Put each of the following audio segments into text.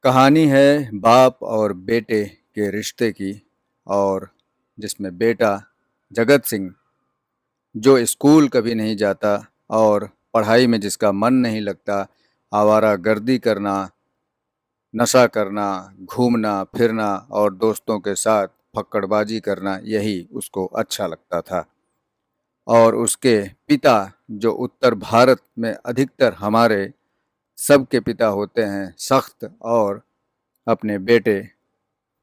कहानी है बाप और बेटे के रिश्ते की। और जिसमें बेटा जगत सिंह, जो स्कूल कभी नहीं जाता और पढ़ाई में जिसका मन नहीं लगता, आवारागर्दी करना, नशा करना, घूमना फिरना और दोस्तों के साथ फक्कड़बाजी करना, यही उसको अच्छा लगता था। और उसके पिता, जो उत्तर भारत में अधिकतर हमारे सबके पिता होते हैं, सख्त और अपने बेटे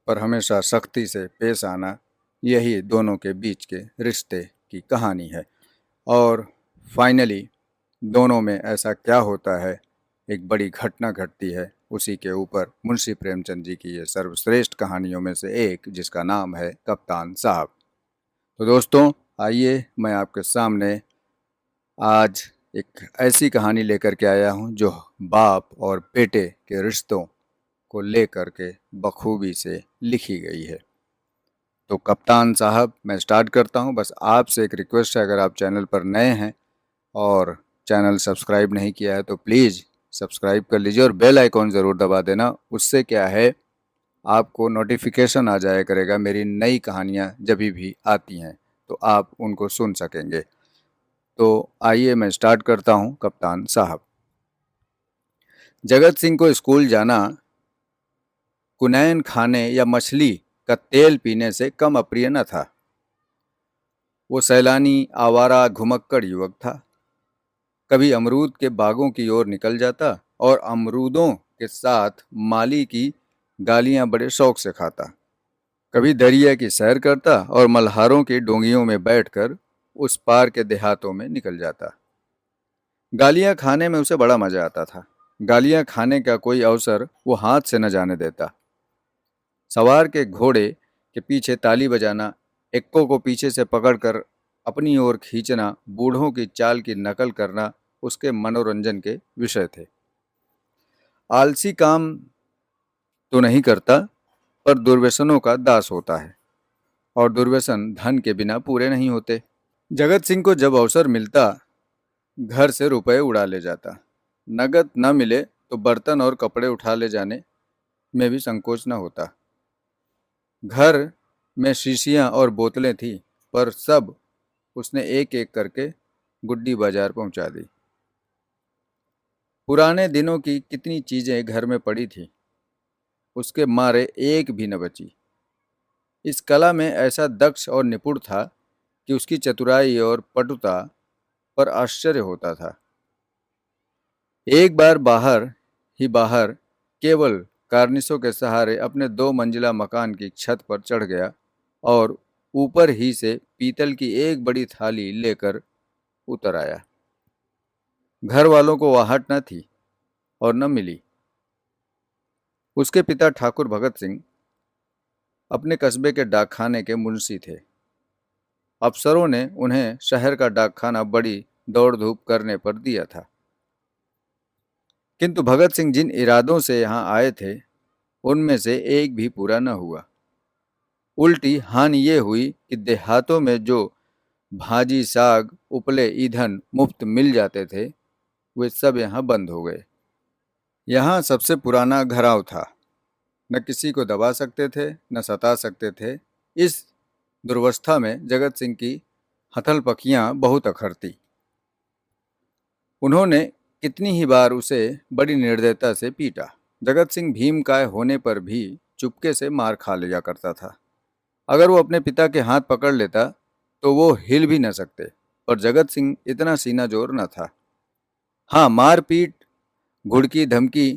पर हमेशा सख्ती से पेश आना, यही दोनों के बीच के रिश्ते की कहानी है। और फाइनली दोनों में ऐसा क्या होता है, एक बड़ी घटना घटती है, उसी के ऊपर मुंशी प्रेमचंद जी की ये सर्वश्रेष्ठ कहानियों में से एक, जिसका नाम है कप्तान साहब। तो दोस्तों, आइए मैं आपके सामने आज एक ऐसी कहानी लेकर के आया हूँ जो बाप और बेटे के रिश्तों को लेकर के बखूबी से लिखी गई है। तो कप्तान साहब, मैं स्टार्ट करता हूं। बस आपसे एक रिक्वेस्ट है, अगर आप चैनल पर नए हैं और चैनल सब्सक्राइब नहीं किया है तो प्लीज़ सब्सक्राइब कर लीजिए और बेल आइकॉन ज़रूर दबा देना। उससे क्या है, आपको नोटिफिकेशन आ जाया करेगा मेरी नई कहानियाँ जब भी आती हैं, तो आप उनको सुन सकेंगे। तो आइए मैं स्टार्ट करता हूँ। कप्तान साहब। जगत सिंह को स्कूल जाना कुनैन खाने या मछली का तेल पीने से कम अप्रिय न था। वो सैलानी, आवारा, घुमक्कड़ युवक था। कभी अमरूद के बागों की ओर निकल जाता और अमरूदों के साथ माली की गालियां बड़े शौक से खाता। कभी दरिया की सैर करता और मल्हारों की डोंगियों में बैठकर उस पार के देहातों में निकल जाता। गालियां खाने में उसे बड़ा मजा आता था। गालियां खाने का कोई अवसर वो हाथ से न जाने देता। सवार के घोड़े के पीछे ताली बजाना, एक्को को पीछे से पकड़कर अपनी ओर खींचना, बूढ़ों की चाल की नकल करना उसके मनोरंजन के विषय थे। आलसी काम तो नहीं करता, पर दुर्व्यसनों का दास होता है, और दुर्व्यसन धन के बिना पूरे नहीं होते। जगत सिंह को जब अवसर मिलता, घर से रुपए उड़ा ले जाता। नगद न मिले तो बर्तन और कपड़े उठा ले जाने में भी संकोच न होता। घर में शीशियां और बोतलें थी, पर सब उसने एक एक करके गुड्डी बाजार पहुंचा दी। पुराने दिनों की कितनी चीजें घर में पड़ी थी, उसके मारे एक भी न बची। इस कला में ऐसा दक्ष और निपुण था कि उसकी चतुराई और पटुता पर आश्चर्य होता था। एक बार बाहर केवल कार्निसों के सहारे अपने 2 मंजिला मकान की छत पर चढ़ गया और ऊपर ही से पीतल की एक बड़ी थाली लेकर उतर आया। घर वालों को आहट न थी और न मिली। उसके पिता ठाकुर भगत सिंह अपने कस्बे के डाकखाने के मुंशी थे। अफसरों ने उन्हें शहर का डाकखाना बड़ी दौड़ धूप करने पर दिया था। किंतु भगत सिंह जिन इरादों से यहाँ आए थे, उनमें से एक भी पूरा न हुआ। उल्टी हानि ये हुई कि देहातों में जो भाजी, साग, उपले, ईंधन मुफ्त मिल जाते थे, वे सब यहाँ बंद हो गए। यहाँ सबसे पुराना घराव था। न किसी को दबा सकते थे, न सता सकते थे। इस दुर्वस्था में जगत सिंह की हथल-पकियां बहुत अखरती। उन्होंने कितनी ही बार उसे बड़ी निर्दयता से पीटा। जगत सिंह भीमकाय होने पर भी चुपके से मार खा लिया करता था। अगर वो अपने पिता के हाथ पकड़ लेता तो वो हिल भी न सकते, पर जगत सिंह इतना सीना जोर न था। हाँ, मारपीट, घुड़की धमकी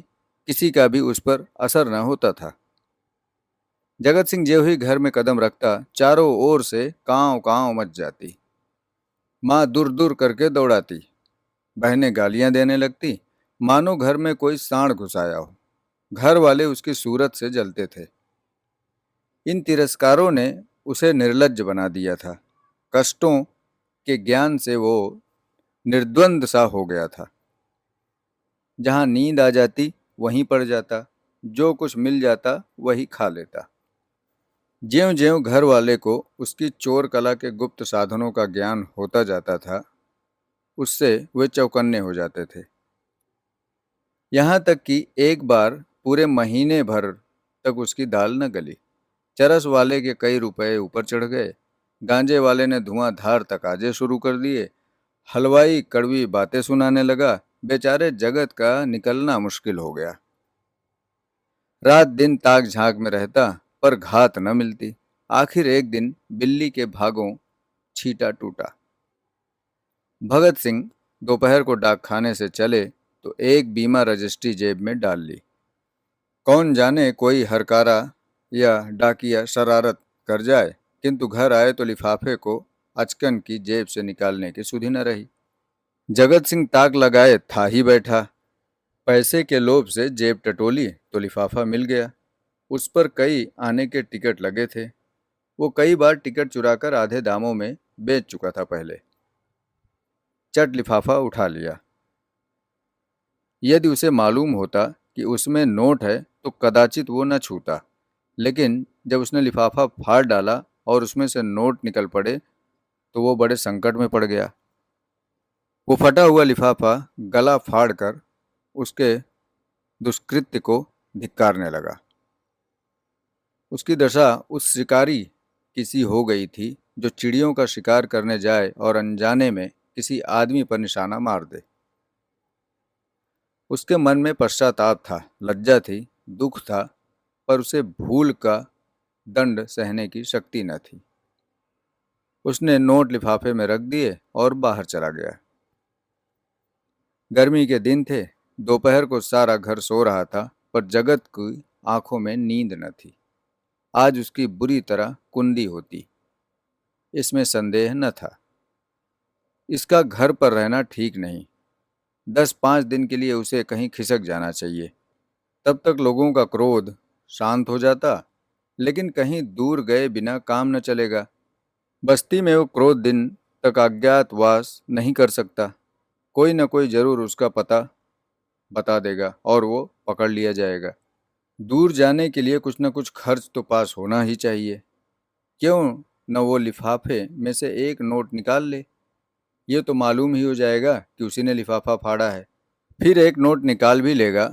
किसी का भी उस पर असर न होता था। जगत सिंह ज्यों ही घर में कदम रखता, चारों ओर से कांव कांव मच जाती। माँ दूर दूर करके दौड़ाती, बहनें गालियां देने लगती, मानो घर में कोई सांड घुस आया हो। घर वाले उसकी सूरत से जलते थे। इन तिरस्कारों ने उसे निर्लज्ज बना दिया था। कष्टों के ज्ञान से वो निर्द्वंद सा हो गया था। जहाँ नींद आ जाती वहीं पड़ जाता, जो कुछ मिल जाता वही खा लेता। ज्यों ज्यों घर वाले को उसकी चोर कला के गुप्त साधनों का ज्ञान होता जाता था, उससे वे चौकन्ने हो जाते थे। यहाँ तक कि एक बार पूरे महीने भर तक उसकी दाल न गली। चरस वाले के कई रुपए ऊपर चढ़ गए। गांजे वाले ने धुआंधार तकाजे शुरू कर दिए। हलवाई कड़वी बातें सुनाने लगा। बेचारे जगत का निकलना मुश्किल हो गया। रात दिन ताक झांक में रहता, पर घात न मिलती। आखिर एक दिन बिल्ली के भागों छींटा टूटा। भगत सिंह दोपहर को डाकखाने से चले तो एक बीमा रजिस्ट्री जेब में डाल ली। कौन जाने कोई हरकारा या डाकिया शरारत कर जाए, किंतु घर आए तो लिफाफे को अचकन की जेब से निकालने की सुधि न रही। जगत सिंह ताक लगाए था ही बैठा। पैसे के लोभ से जेब टटोली तो लिफाफा मिल गया। उस पर कई आने के टिकट लगे थे। वो कई बार टिकट चुराकर आधे दामों में बेच चुका था पहले। चट लिफाफा उठा लिया। यदि उसे मालूम होता कि उसमें नोट है तो कदाचित वो न छूता, लेकिन जब उसने लिफाफा फाड़ डाला और उसमें से नोट निकल पड़े तो वो बड़े संकट में पड़ गया। वो फटा हुआ लिफाफा गला फाड़कर उसके दुष्कृत्य को धिक्कारने लगा। उसकी दशा उस शिकारी किसी हो गई थी जो चिड़ियों का शिकार करने जाए और अनजाने में किसी आदमी पर निशाना मार दे। उसके मन में पश्चाताप था, लज्जा थी, दुख था, पर उसे भूल का दंड सहने की शक्ति न थी। उसने नोट लिफाफे में रख दिए और बाहर चला गया। गर्मी के दिन थे। दोपहर को सारा घर सो रहा था, पर जगत की आंखों में नींद न थी। आज उसकी बुरी तरह कुंदी होती, इसमें संदेह न था। इसका घर पर रहना ठीक नहीं। 10-5 दिन के लिए उसे कहीं खिसक जाना चाहिए। तब तक लोगों का क्रोध शांत हो जाता, लेकिन कहीं दूर गए बिना काम न चलेगा। बस्ती में वो क्रोध दिन तक अज्ञातवास नहीं कर सकता। कोई न कोई जरूर उसका पता बता देगा और वो पकड़ लिया जाएगा। दूर जाने के लिए कुछ न कुछ खर्च तो पास होना ही चाहिए। क्यों न वो लिफाफे में से एक नोट निकाल ले। ये तो मालूम ही हो जाएगा कि उसी ने लिफाफा फाड़ा है। फिर एक नोट निकाल भी लेगा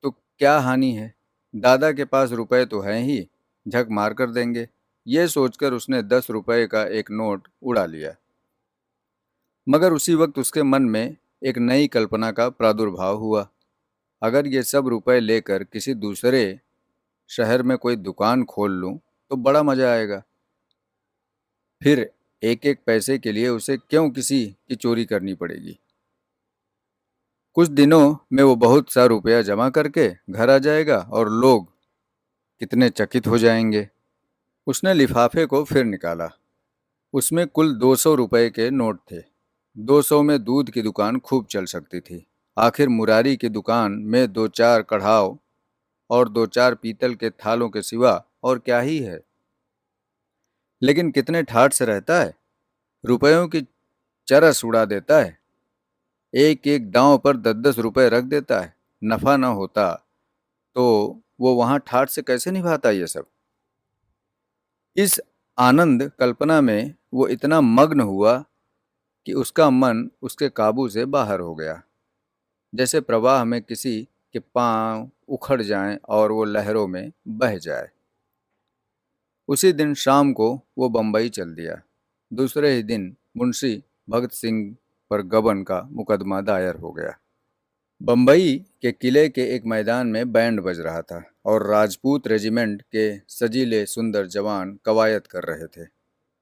तो क्या हानि है। दादा के पास रुपए तो हैं ही, झक मार कर देंगे। ये सोचकर उसने 10 रुपए का एक नोट उड़ा लिया। मगर उसी वक्त उसके मन में एक नई कल्पना का प्रादुर्भाव हुआ। अगर ये सब रुपए लेकर किसी दूसरे शहर में कोई दुकान खोल लूं तो बड़ा मजा आएगा। फिर एक एक पैसे के लिए उसे क्यों किसी की चोरी करनी पड़ेगी। कुछ दिनों में वो बहुत सा रुपया जमा करके घर आ जाएगा और लोग कितने चकित हो जाएंगे। उसने लिफाफे को फिर निकाला। उसमें कुल 200 रुपए के नोट थे। 200 में दूध की दुकान खूब चल सकती थी। आखिर मुरारी की दुकान में 2-4 कढ़ाव और 2-4 पीतल के थालों के सिवा और क्या ही है। लेकिन कितने ठाठ से रहता है। रुपयों की चरस उड़ा देता है। एक एक दांव पर 10-10 रुपए रख देता है। नफा न होता तो वो वहां ठाठ से कैसे निभाता ये सब। इस आनंद कल्पना में वो इतना मग्न हुआ कि उसका मन उसके काबू से बाहर हो गया। जैसे प्रवाह में किसी के पांव उखड़ जाएं और वो लहरों में बह जाए। उसी दिन शाम को वो बंबई चल दिया। दूसरे ही दिन मुंशी भगत सिंह पर गबन का मुकदमा दायर हो गया। बंबई के किले के एक मैदान में बैंड बज रहा था और राजपूत रेजिमेंट के सजीले सुंदर जवान कवायद कर रहे थे।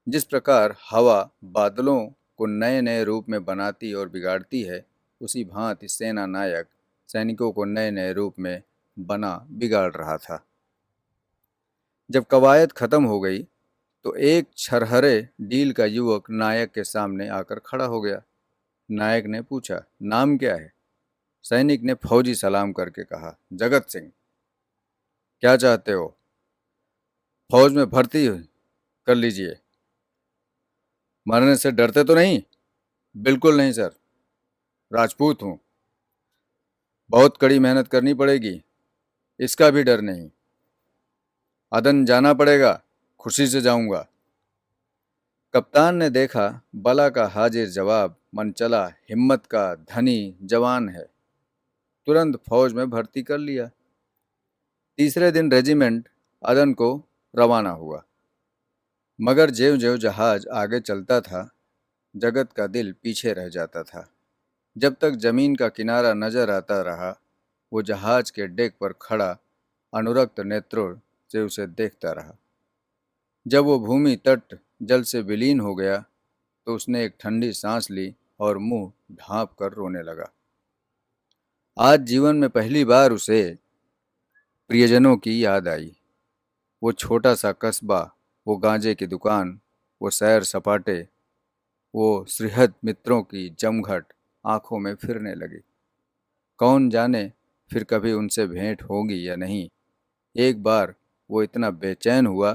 जिस प्रकार हवा बादलों को नए नए रूप में बनाती और बिगाड़ती है, उसी भांति सेना नायक सैनिकों को नए नए रूप में बना बिगाड़ रहा था। जब कवायद खत्म हो गई तो एक छरहरे डील का युवक नायक के सामने आकर खड़ा हो गया। नायक ने पूछा, नाम क्या है? सैनिक ने फौजी सलाम करके कहा, जगत सिंह। क्या चाहते हो? फौज में भर्ती कर लीजिए। मरने से डरते तो नहीं? बिल्कुल नहीं सर, राजपूत हूँ। बहुत कड़ी मेहनत करनी पड़ेगी, इसका भी डर नहीं। अदन जाना पड़ेगा, खुशी से जाऊंगा। कप्तान ने देखा बला का हाजिर जवाब, मन चला हिम्मत का धनी जवान है। तुरंत फौज में भर्ती कर लिया। तीसरे दिन रेजिमेंट अदन को रवाना हुआ, मगर ज्यों ज्यों जहाज आगे चलता था, जगत का दिल पीछे रह जाता था। जब तक जमीन का किनारा नजर आता रहा, वो जहाज के डेक पर खड़ा अनुरक्त नेत्रों से उसे देखता रहा। जब वो भूमि तट जल से विलीन हो गया, तो उसने एक ठंडी सांस ली और मुंह ढांप कर रोने लगा। आज जीवन में पहली बार उसे प्रियजनों की याद आई। वो छोटा सा कस्बा, वो गांजे की दुकान, वो सैर सपाटे, वो सुहृद मित्रों की जमघट आंखों में फिरने लगी। कौन जाने फिर कभी उनसे भेंट होगी या नहीं। एक बार वो इतना बेचैन हुआ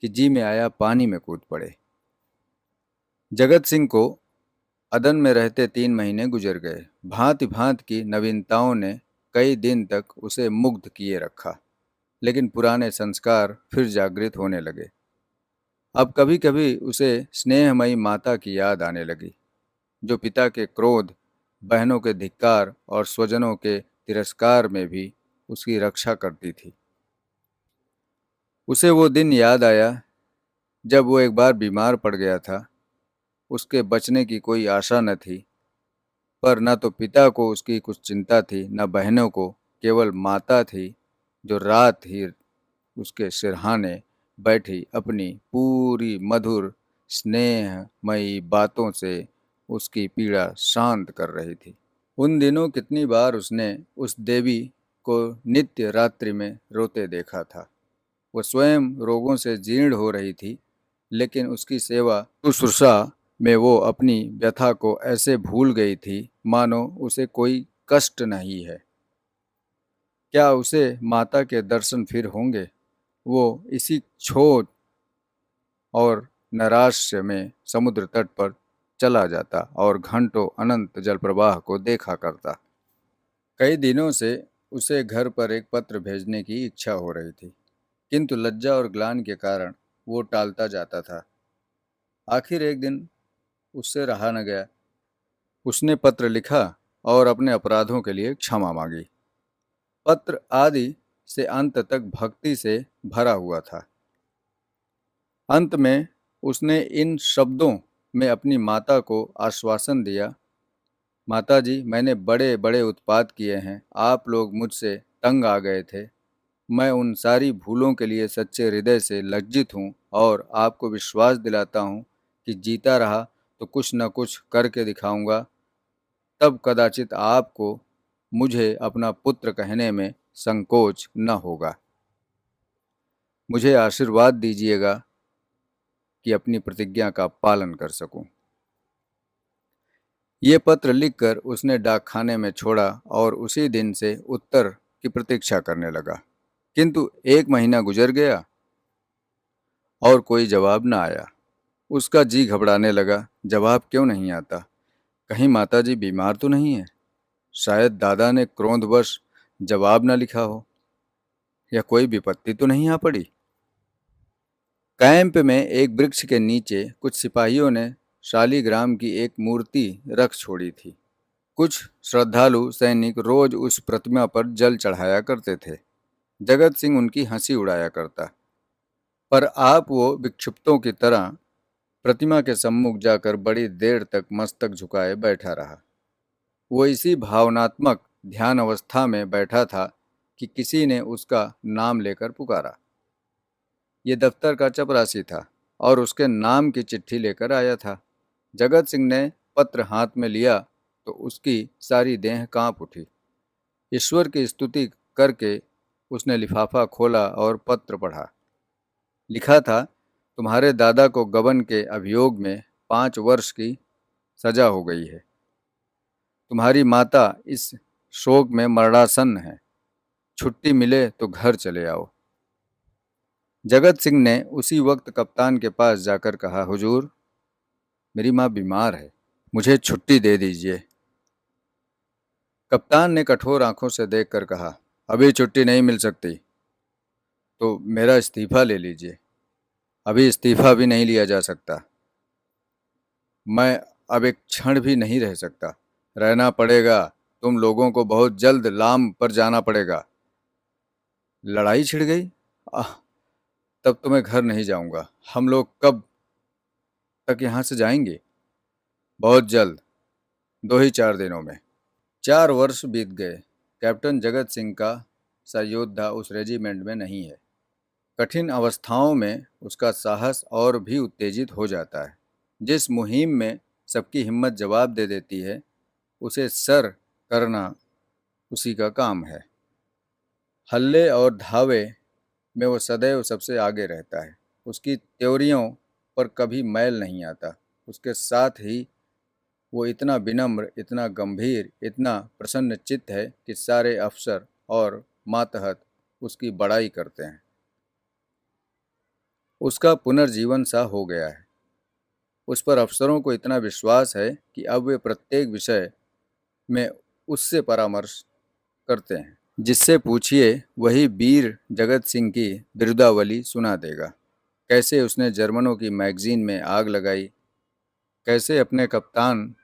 कि जी में आया पानी में कूद पड़े। जगत सिंह को अदन में रहते 3 महीने गुजर गए। भांति भांति की नवीनताओं ने कई दिन तक उसे मुग्ध किए रखा, लेकिन पुराने संस्कार फिर जागृत होने लगे। अब कभी कभी उसे स्नेहमयी माता की याद आने लगी, जो पिता के क्रोध, बहनों के धिक्कार और स्वजनों के तिरस्कार में भी उसकी रक्षा करती थी। उसे वो दिन याद आया जब वो एक बार बीमार पड़ गया था। उसके बचने की कोई आशा न थी, पर न तो पिता को उसकी कुछ चिंता थी, न बहनों को। केवल माता थी, जो रात ही उसके सिरहाने बैठी अपनी पूरी मधुर स्नेहमयी बातों से उसकी पीड़ा शांत कर रही थी। उन दिनों कितनी बार उसने उस देवी को नित्य रात्रि में रोते देखा था। वो स्वयं रोगों से जीर्ण हो रही थी, लेकिन उसकी सेवा शुश्रूषा में वो अपनी व्यथा को ऐसे भूल गई थी, मानो उसे कोई कष्ट नहीं है। क्या उसे माता के दर्शन फिर होंगे? वो इसी क्षोभ और नैराश्य में समुद्र तट पर चला जाता और घंटों अनंत जलप्रवाह को देखा करता। कई दिनों से उसे घर पर एक पत्र भेजने की इच्छा हो रही थी, किंतु लज्जा और ग्लानि के कारण वो टालता जाता था। आखिर एक दिन उससे रहा न गया। उसने पत्र लिखा और अपने अपराधों के लिए क्षमा मांगी। पत्र आदि से अंत तक भक्ति से भरा हुआ था। अंत में उसने इन शब्दों में अपनी माता को आश्वासन दिया, माताजी, मैंने बड़े बड़े उत्पात किए हैं, आप लोग मुझसे तंग आ गए थे। मैं उन सारी भूलों के लिए सच्चे हृदय से लज्जित हूँ और आपको विश्वास दिलाता हूँ कि जीता रहा तो कुछ न कुछ करके दिखाऊंगा। तब कदाचित आपको मुझे अपना पुत्र कहने में संकोच न होगा। मुझे आशीर्वाद दीजिएगा कि अपनी प्रतिज्ञा का पालन कर सकूं। ये पत्र लिखकर उसने डाकखाने में छोड़ा और उसी दिन से उत्तर की प्रतीक्षा करने लगा। किंतु 1 महीना गुजर गया और कोई जवाब न आया। उसका जी घबराने लगा। जवाब क्यों नहीं आता? कहीं माताजी बीमार तो नहीं है? शायद दादा ने क्रोधवश जवाब न लिखा हो, या कोई विपत्ति तो नहीं आ पड़ी। कैंप में एक वृक्ष के नीचे कुछ सिपाहियों ने शालीग्राम की एक मूर्ति रख छोड़ी थी। कुछ श्रद्धालु सैनिक रोज उस प्रतिमा पर जल चढ़ाया करते थे। जगत सिंह उनकी हंसी उड़ाया करता, पर आप वो विक्षिप्तों की तरह प्रतिमा के सम्मुख जाकर बड़ी देर तक मस्तक झुकाए बैठा रहा। वो इसी भावनात्मक ध्यान अवस्था में बैठा था कि किसी ने उसका नाम लेकर पुकारा। ये दफ्तर का चपरासी था और उसके नाम की चिट्ठी लेकर आया था। जगत सिंह ने पत्र हाथ में लिया तो उसकी सारी देह कांप उठी। ईश्वर की स्तुति करके उसने लिफाफा खोला और पत्र पढ़ा। लिखा था, तुम्हारे दादा को गबन के अभियोग में 5 वर्ष की सजा हो गई है। तुम्हारी माता इस शोक में मरणासन्न है। छुट्टी मिले तो घर चले आओ। जगत सिंह ने उसी वक्त कप्तान के पास जाकर कहा, हुजूर, मेरी माँ बीमार है, मुझे छुट्टी दे दीजिए। कप्तान ने कठोर आंखों से देखकर कहा, अभी छुट्टी नहीं मिल सकती, तो मेरा इस्तीफा ले लीजिए। अभी इस्तीफा भी नहीं लिया जा सकता। मैं अब एक क्षण भी नहीं रह सकता। रहना पड़ेगा। तुम लोगों को बहुत जल्द लाम पर जाना पड़ेगा। लड़ाई छिड़ गई? आह! तब तो मैं घर नहीं जाऊंगा। हम लोग कब तक यहाँ से जाएंगे? बहुत जल्द, 2 ही 4 दिनों में। 4 वर्ष बीत गए। कैप्टन जगत सिंह का सा योद्धा उस रेजिमेंट में नहीं है। कठिन अवस्थाओं में उसका साहस और भी उत्तेजित हो जाता है। जिस मुहिम में सबकी हिम्मत जवाब दे देती है, उसे सर करना उसी का काम है। हल्ले और धावे में वो सदैव सबसे आगे रहता है। उसकी त्योरियों पर कभी मैल नहीं आता। उसके साथ ही वो इतना विनम्र, इतना गंभीर, इतना प्रसन्नचित्त है कि सारे अफसर और मातहत उसकी बड़ाई करते हैं। उसका पुनर्जीवन सा हो गया है। उस पर अफसरों को इतना विश्वास है कि अब वे प्रत्येक विषय में उससे परामर्श करते हैं। जिससे पूछिए वही वीर जगत सिंह की बिरुदावली सुना देगा। कैसे उसने जर्मनों की मैगजीन में आग लगाई, कैसे अपने कप्तान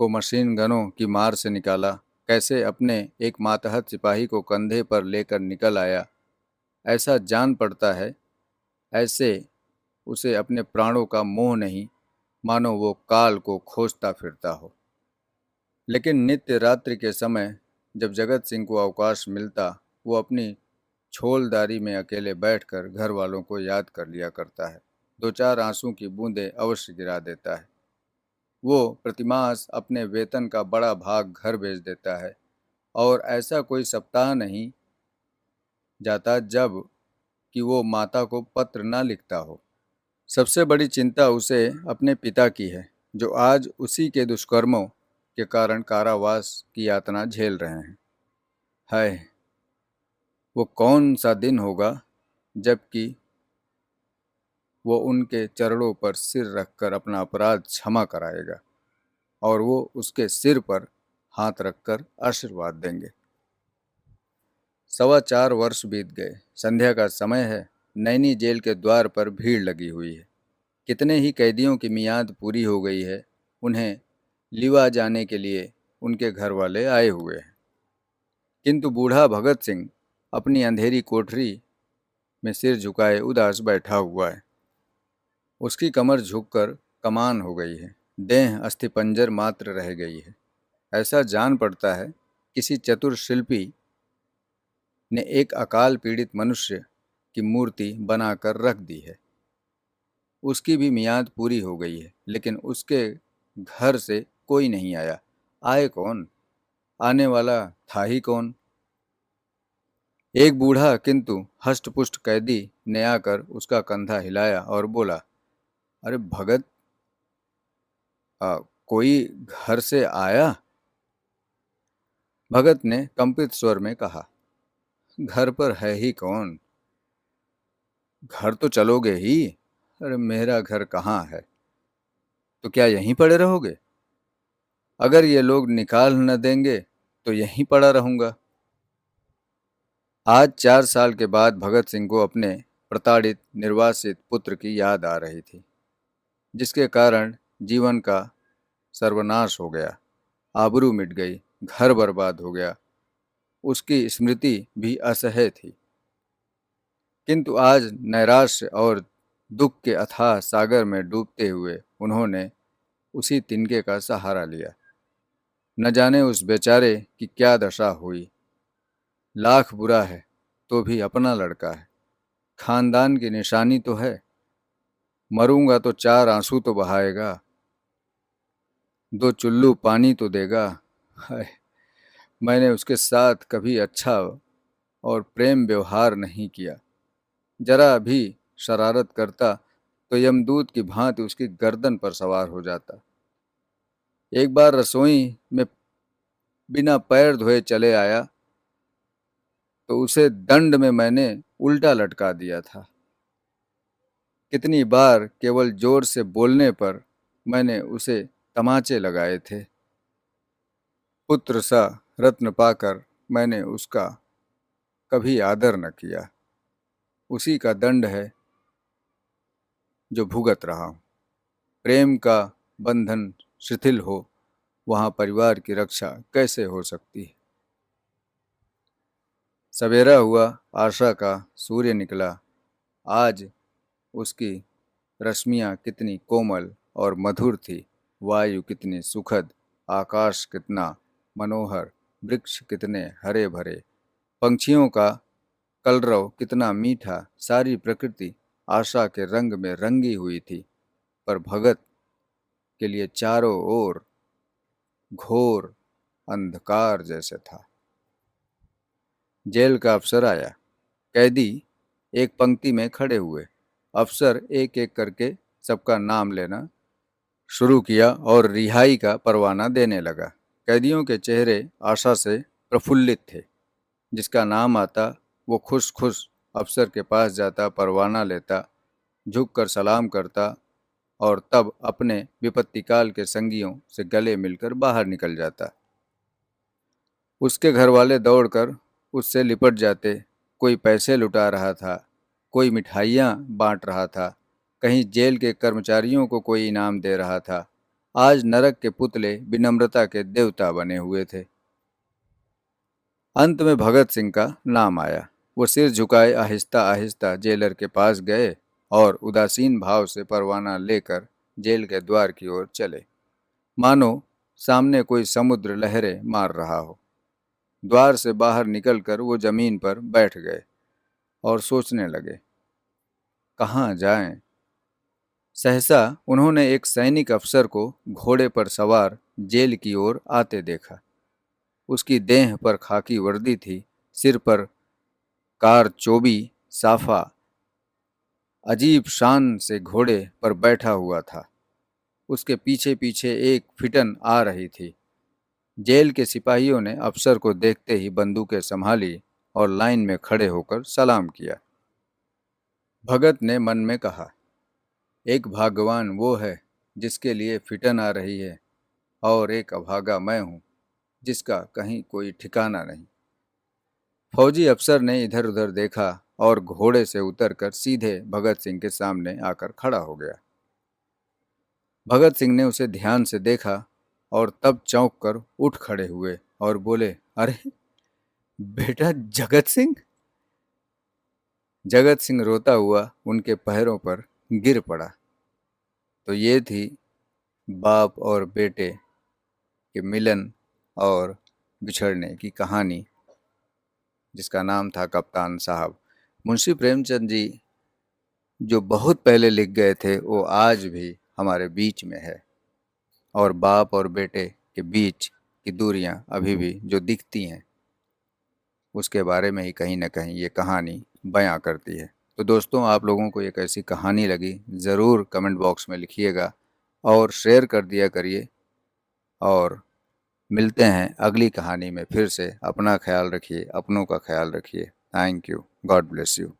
को मशीन गनों की मार से निकाला, कैसे अपने एक मातहत सिपाही को कंधे पर लेकर निकल आया। ऐसा जान पड़ता है, ऐसे उसे अपने प्राणों का मोह नहीं, मानो वो काल को खोजता फिरता हो। लेकिन नित्य रात्रि के समय जब जगत सिंह को अवकाश मिलता, वो अपनी छोलदारी में अकेले बैठकर घर वालों को याद कर लिया करता है। 2 4 आंसू की बूंदें अवश्य गिरा देता है। वो प्रतिमास अपने वेतन का बड़ा भाग घर भेज देता है और ऐसा कोई सप्ताह नहीं जाता जब कि वो माता को पत्र न लिखता हो। सबसे बड़ी चिंता उसे अपने पिता की है, जो आज उसी के दुष्कर्मों के कारण कारावास की यातना झेल रहे हैं। हाय, वो कौन सा दिन होगा जबकि वो उनके चरणों पर सिर रखकर अपना अपराध क्षमा कराएगा और वो उसके सिर पर हाथ रखकर आशीर्वाद देंगे। 4.25 वर्ष बीत गए। संध्या का समय है। नैनी जेल के द्वार पर भीड़ लगी हुई है। कितने ही कैदियों की मियाद पूरी हो गई है। उन्हें लिवा जाने के लिए उनके घर वाले आए हुए हैं। किंतु बूढ़ा भगत सिंह अपनी अंधेरी कोठरी में सिर झुकाए उदास बैठा हुआ है। उसकी कमर झुककर कमान हो गई है। देह अस्थिपंजर मात्र रह गई है। ऐसा जान पड़ता है किसी चतुर शिल्पी ने एक अकाल पीड़ित मनुष्य की मूर्ति बनाकर रख दी है। उसकी भी मियाद पूरी हो गई है, लेकिन उसके घर से कोई नहीं आया। आए कौन? आने वाला था ही कौन? एक बूढ़ा किंतु हष्टपुष्ट कैदी ने आकर उसका कंधा हिलाया और बोला, अरे भगत, कोई घर से आया? भगत ने कंपित स्वर में कहा, घर पर है ही कौन? घर तो चलोगे ही। अरे मेरा घर कहाँ है? तो क्या यहीं पड़े रहोगे? अगर ये लोग निकाल न देंगे तो यहीं पड़ा रहूंगा। आज 4 साल के बाद भगत सिंह को अपने प्रताड़ित निर्वासित पुत्र की याद आ रही थी, जिसके कारण जीवन का सर्वनाश हो गया, आबरू मिट गई, घर बर्बाद हो गया। उसकी स्मृति भी असह्य थी। किंतु आज नैराश्य और दुख के अथाह सागर में डूबते हुए उन्होंने उसी तिनके का सहारा लिया। न जाने उस बेचारे की क्या दशा हुई। लाख बुरा है तो भी अपना लड़का है, खानदान की निशानी तो है। मरूंगा तो 4 आंसू तो बहाएगा, 2 चुल्लू पानी तो देगा। हाय, मैंने उसके साथ कभी अच्छा और प्रेम व्यवहार नहीं किया। जरा भी शरारत करता तो यमदूत की भांति उसकी गर्दन पर सवार हो जाता। एक बार रसोई में बिना पैर धोए चले आया तो उसे दंड में मैंने उल्टा लटका दिया था। कितनी बार केवल जोर से बोलने पर मैंने उसे तमाचे लगाए थे। पुत्र सा रत्न पाकर मैंने उसका कभी आदर न किया। उसी का दंड है जो भुगत रहा हूं। प्रेम का बंधन शिथिल हो, वहां परिवार की रक्षा कैसे हो सकती है? सवेरा हुआ, आशा का सूर्य निकला। आज उसकी रश्मियाँ कितनी कोमल और मधुर थी, वायु कितनी सुखद, आकाश कितना मनोहर, वृक्ष कितने हरे भरे, पंछियों का कलरव कितना मीठा, सारी प्रकृति आशा के रंग में रंगी हुई थी। पर भगत के लिए चारों ओर घोर अंधकार जैसे था। जेल का अफसर आया। कैदी एक पंक्ति में खड़े हुए। अफसर एक एक करके सबका नाम लेना शुरू किया और रिहाई का परवाना देने लगा। कैदियों के चेहरे आशा से प्रफुल्लित थे। जिसका नाम आता वो खुश खुश अफसर के पास जाता, परवाना लेता, झुककर सलाम करता और तब अपने विपत्तिकाल के संगियों से गले मिलकर बाहर निकल जाता। उसके घरवाले दौड़कर उससे लिपट जाते। कोई पैसे लुटा रहा था, कोई मिठाइयाँ बांट रहा था, कहीं जेल के कर्मचारियों को कोई इनाम दे रहा था। आज नरक के पुतले विनम्रता के देवता बने हुए थे। अंत में भगत सिंह का नाम आया। वो सिर झुकाए आहिस्ता आहिस्ता जेलर के पास गए और उदासीन भाव से परवाना लेकर जेल के द्वार की ओर चले, मानो सामने कोई समुद्र लहरें मार रहा हो। द्वार से बाहर निकलकर वो जमीन पर बैठ गए और सोचने लगे, कहाँ जाएं। सहसा उन्होंने एक सैनिक अफसर को घोड़े पर सवार जेल की ओर आते देखा। उसकी देह पर खाकी वर्दी थी, सिर पर कारचोबी साफा अजीब शान से घोड़े पर बैठा हुआ था। उसके पीछे पीछे एक फिटन आ रही थी। जेल के सिपाहियों ने अफसर को देखते ही बंदूकें संभाली और लाइन में खड़े होकर सलाम किया। भगत ने मन में कहा, एक भाग्यवान वो है जिसके लिए फिटन आ रही है और एक अभागा मैं हूँ जिसका कहीं कोई ठिकाना नहीं। फौजी अफसर ने इधर उधर देखा और घोड़े से उतरकर सीधे भगत सिंह के सामने आकर खड़ा हो गया। भगत सिंह ने उसे ध्यान से देखा और तब चौंक कर उठ खड़े हुए और बोले, अरे बेटा जगत सिंह। जगत सिंह रोता हुआ उनके पैरों पर गिर पड़ा। तो ये थी बाप और बेटे के मिलन और बिछड़ने की कहानी, जिसका नाम था कप्तान साहब। मुंशी प्रेमचंद जी जो बहुत पहले लिख गए थे वो आज भी हमारे बीच में है और बाप और बेटे के बीच की दूरियां अभी भी जो दिखती हैं उसके बारे में ही कहीं ना कहीं ये कहानी बयां करती है। तो दोस्तों, आप लोगों को ये कैसी कहानी लगी ज़रूर कमेंट बॉक्स में लिखिएगा और शेयर कर दिया करिए। और मिलते हैं अगली कहानी में फिर से। अपना ख्याल रखिए, अपनों का ख्याल रखिए। Thank you. God bless you.